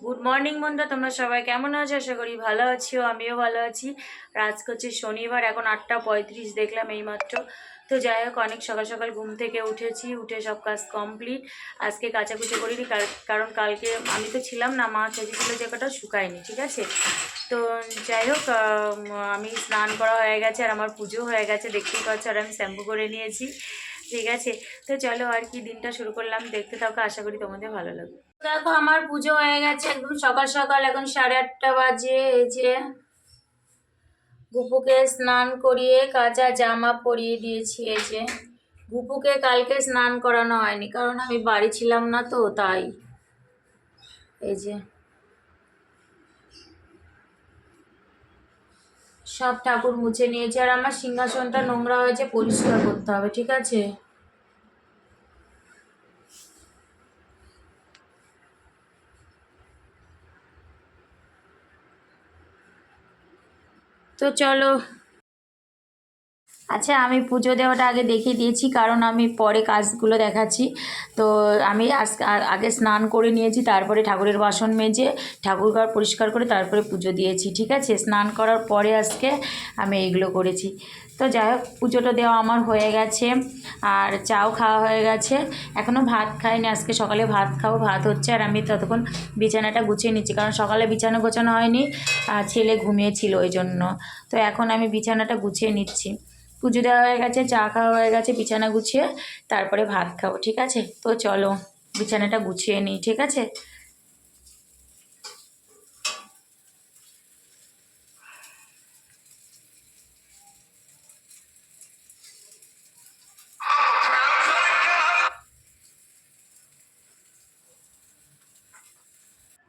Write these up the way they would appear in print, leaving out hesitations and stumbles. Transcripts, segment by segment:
Good morning বন্ধুরা, তোমরা সবাই কেমন আছো? আশা করি ভালো আছো, আমিও ভালো আছি। আর আজকে হচ্ছে শনিবার, এখন 8টা 35 দেখলাম এইমাত্র। তো যাই হোক, অনেক সকাল সকাল ঘুম থেকে উঠেছি, উঠে সব কাজ কমপ্লিট। আজকে কাচাকুচি করিনি, কারণ কালকে আমি তো ছিলাম না, মা কেচেছিল যে কটা শুকায়নি, ঠিক আছে। তো যাই হোক, আমি স্নান করা হয়ে গেছে আর আমার পুজো হয়ে গেছে, দেখতেই পাচ্ছ। আর আমি শ্যাম্পু করে নিয়েছি, ঠিক আছে। তো চলো আর কি, দিনটা শুরু করলাম, দেখতে থাকো, আশা করি তোমাদের ভালো লাগবে। দেখো, আমার পুজো হয়ে গেছে একদম সকাল সকাল, এখন 8:30 বাজে। এই যে গুপুকে স্নান করিয়ে কাঁচা জামা পরিয়ে দিয়েছি। এই যে গুপুকে কালকে স্নান করানো হয়নি, কারণ আমি বাড়ি ছিলাম না, তো তাই। এই যে সব ঠাকুর মুছে নিয়েছে, আর আমার সিংহাসনটা নোংরা হয়েছে, পরিষ্কার করতে হবে, ঠিক আছে। তো চলো। আচ্ছা, আমি পুজো দেওয়াটা আগে দেখিয়ে দিয়েছি, কারণ আমি পরে কাজগুলো দেখাচ্ছি। তো আমি আগে স্নান করে নিয়েছি, তারপরে ঠাকুরের বাসন মেজে ঠাকুরঘর পরিষ্কার করে তারপরে পুজো দিয়েছি, ঠিক আছে। স্নান করার পরে আজকে আমি এইগুলো করেছি। তো যাই হোক, পুজোটা দেওয়া আমার হয়ে গেছে, আর চাও খাওয়া হয়ে গেছে। এখনও ভাত খাইনি, আজকে সকালে ভাত খাবো, ভাত হচ্ছে। আর আমি ততক্ষণ বিছানাটা গুছিয়ে নিচ্ছি, কারণ সকালে বিছানা গোছানো হয়নি, আর ছেলে ঘুমিয়েছিল ওই জন্য। তো এখন আমি বিছানাটা গুছিয়ে নিচ্ছি। পুজো দেওয়া হয়ে গেছে, চা খাওয়া হয়ে গেছে, বিছানা গুছিয়ে তারপরে ভাত খাবো, ঠিক আছে। তো চলো বিছানাটা গুছিয়ে নিই, ঠিক আছে।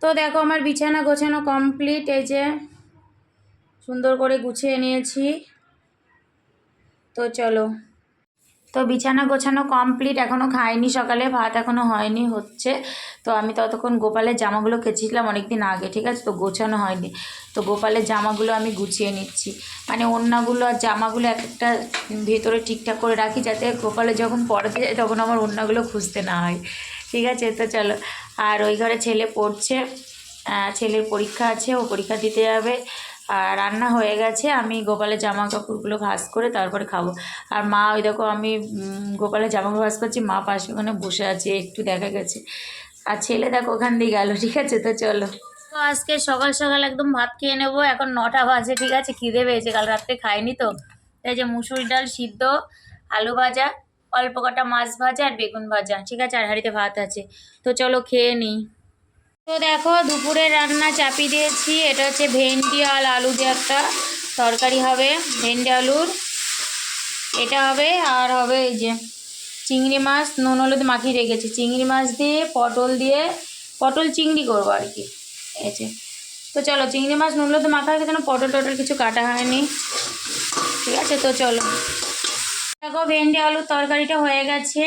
তো দেখো, আমার বিছানা গোছানো কমপ্লিট। এই যে সুন্দর করে গুছিয়ে নিয়েছি। তো চলো। তো বিছানা গোছানো কমপ্লিট, এখনও খাইনি, সকালে ভাত এখনও হয়নি, হচ্ছে। তো আমি ততক্ষণ গোপালের জামাগুলো কেচেছিলাম অনেক দিন আগে, ঠিক আছে, তো গোছানো হয়নি। তো গোপালের জামাগুলো আমি গুছিয়ে নিচ্ছি, মানে ওড়নাগুলো আর জামাগুলো এক একটা ভেতরে ঠিকঠাক করে রাখি, যাতে গোপালে যখন পড়াতে যায় তখন আমার ওড়নাগুলো খুঁজতে না হয়, ঠিক আছে। তো চলো। আর ওই ঘরে ছেলে পড়ছে, ছেলের পরীক্ষা আছে, ও পরীক্ষা দিতে যাবে। আর রান্না হয়ে গেছে, আমি গোপালের জামা কাপড়গুলো ভাঁজ করে তারপরে খাবো। আর মা, ওই দেখো আমি গোপালের জামা কাপড় ভাঁজ করছি, মা পাশে ওখানে বসে আছে, একটু দেখা গেছে। আর ছেলে দেখো ওখান দিয়ে গেল, ঠিক আছে। তো চলো। তো আজকে সকাল সকাল একদম ভাত খেয়ে নেবো, এখন 9টা বাজে, ঠিক আছে। খিদে পেয়েছে, কাল রাত্রে খাইনি তো। এই যে মুসুরি ডাল সিদ্ধ, আলু ভাজা, অল্প কটা মাছ ভাজা আর বেগুন ভাজা, ঠিক আছে। আর হাঁড়িতে ভাত আছে। তো চলো খেয়ে নিই। তো দেখো, দুপুরে রান্না চাপিয়ে দিয়েছি। এটা হচ্ছে ভেন্ডি আর আলু দিয়ে একটা তরকারি হবে, ভেন্ডি আলুর এটা হবে। আর হবে এই যে চিংড়ি মাছ নুন হলুদ মাখিয়ে রেখেছি, চিংড়ি মাছ দিয়ে পটল চিংড়ি করবো আর কি, এই যে। তো চলো, চিংড়ি মাছ নুন হলুদ মাখা রেখে, যেন পটল টটল কিছু কাটা হয়নি, ঠিক আছে। তো চলো। দেখো, ভেন্ডি আলুর তরকারিটা হয়ে গেছে।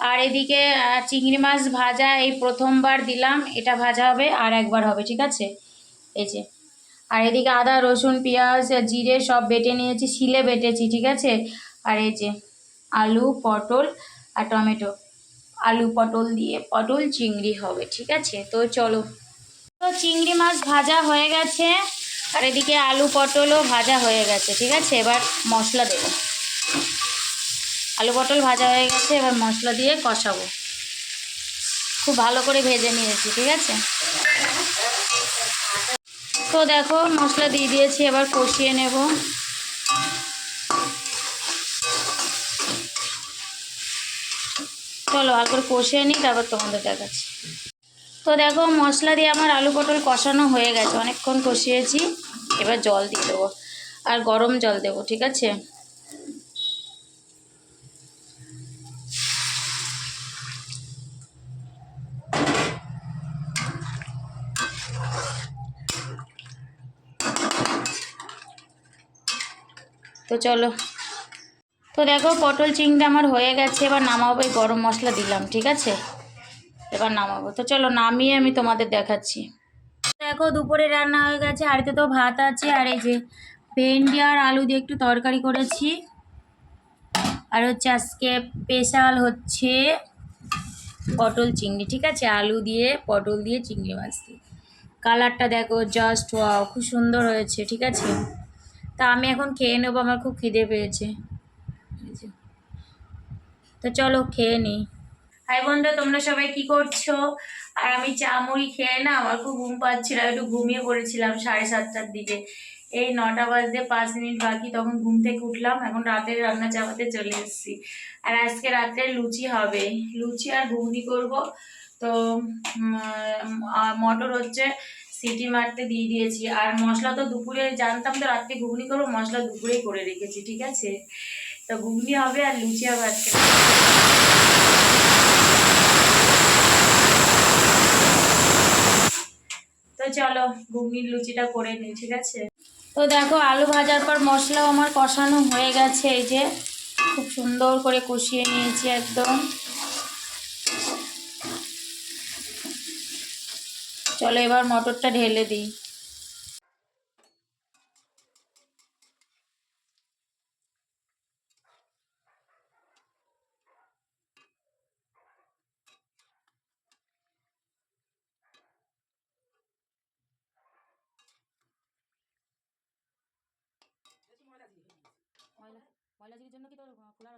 আর এদিকে চিংড়ি মাছ ভাজা এই প্রথমবার দিলাম, এটা ভাজা হবে আর একবার হবে, ঠিক আছে। এই যে। আর এদিকে আদা রসুন পেঁয়াজ জিরে সব বেটে নিয়েছি, শিলে বেটেছি, ঠিক আছে। আর এই যে আলু পটল আর টমেটো, আলু পটল দিয়ে পটল চিংড়ি হবে, ঠিক আছে। তো চলো। তো চিংড়ি মাছ ভাজা হয়ে গেছে, আর এদিকে আলু পটলও ভাজা হয়ে গেছে, ঠিক আছে। এবার মশলা দেবো। আলু পটল ভাজা হয়ে গেছে, এবার মশলা দিয়ে কষাবো। খুব ভালো করে ভেজে নিয়েছি, ঠিক আছে। তো দেখো, মশলা দিয়ে দিয়েছি, এবার কষিয়ে নেব। চলো ভালো করে কষিয়ে নিই, তারপর তোমাদের দেখাচ্ছি। তো দেখো, মশলা দিয়ে আমার আলু পটল কষানো হয়ে গেছে, অনেকক্ষণ কষিয়েছি। এবার জল দিয়ে দেবো, আর গরম জল দেবো, ঠিক আছে। তো চলো। তো দেখো, পটল চিংড়ি আমার হয়ে গেছে, এবার নামাবো। গরম মশলা দিলাম, ঠিক আছে। এবার নামাবো। তো চলো, নামিয়ে আমি তোমাদের দেখাচ্ছি। দেখো, দুপুরে রান্না হয়ে গেছে, হাঁড়িতে তো ভাত আছে। আর এই যে ভেন্ডি আর আলু দিয়ে একটু তরকারি করেছি। আর হচ্ছে আজকে স্পেশাল হচ্ছে পটল চিংড়ি, ঠিক আছে। আলু দিয়ে পটল দিয়ে চিংড়ি মাছ দিয়ে, কালারটা দেখো, জাস্ট ওয়াও, খুব সুন্দর হয়েছে। ঠিক আছে, তা আমি এখন খেয়ে নেবো, আমার খুব খিদে পেয়েছে। এই যে, তো চলো খেয়ে নিই। হাই বন্ধু, তোমরা সবাই কি করছো? আর আমি চা মুড়ি খেয়ে না আমার খুব ঘুম পাচ্ছিল, একটু ঘুমিয়ে পড়েছিলাম 7:30টার দিকে। এই 9টা বাজতে 5 মিনিট বাকি, তখন ঘুম থেকে উঠলাম। এখন রাতের রান্না চাপাতে চলে এসেছি। আর আজকে রাত্রে লুচি হবে, লুচি আর ঘুগনি করব। তো মটর হচ্ছে সিটি মারতে দিয়ে দিয়েছি। আর মশলা তো দুপুরে জানতাম তো রাত্রে ঘুগনি করবো, মশলা দুপুরেই করে রেখেছি। ঠিক আছে, তো ঘুগনি হবে আর লুচি হবে আজকে। তো চলো ঘুগনির লুচিটা করে নিই। ঠিক আছে, তো দেখো আলু ভাজার পর মশলাও আমার কষানো হয়ে গেছে। এই যে খুব সুন্দর করে কষিয়ে নিয়েছি একদম। চলো এবার মটরটা ঢেলে দিই। ময়লা জিনিসের জন্য কি তোর খোলা?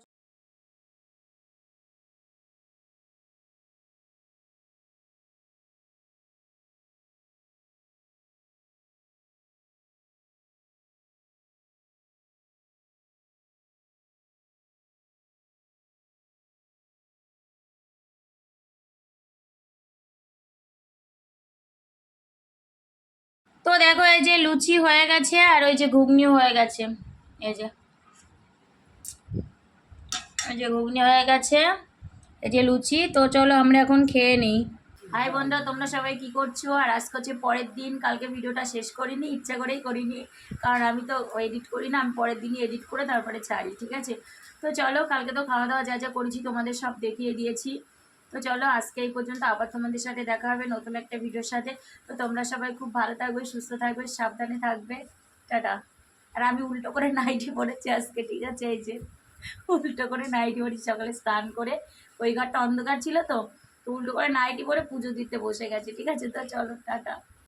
তো দেখো এই যে লুচি হয়ে গেছে আর ওই যে ঘুগনিও হয়ে গেছে। এই যে, এই যে ঘুগনি হয়ে গেছে, এই যে লুচি। তো চলো আমরা এখন খেয়ে নিই। হাই বন্ধু, তোমরা সবাই কি করছো? আর আজকে হচ্ছে পরের দিন। কালকে ভিডিওটা শেষ করিনি, ইচ্ছা করেই করিনি, কারণ আমি তো এডিট করি না, আমি পরের দিনই এডিট করে তারপরে ছাড়ি। ঠিক আছে, তো চলো কালকে তো খাওয়া দাওয়া যা যা করেছি তোমাদের সব দেখিয়ে দিয়েছি। তো চলো আজকে এই পর্যন্ত, আবার তোমাদের সাথে দেখা হবে নতুন একটা ভিডিওর সাথে। তো তোমরা সবাই খুব ভালো থাকবে, সুস্থ থাকবে, সাবধানে থাকবে। টাটা। আর আমি উল্টো করে নাইটি পরেছি আজকে। ঠিক আছে, এই যে উল্টো করে নাইটি পরেছি, সকালে স্নান করে। ওই ঘরটা অন্ধকার ছিল তো, তো উল্টো করে নাইটি পরে পুজো দিতে বসে গেছে। ঠিক আছে, তো চলো টাটা।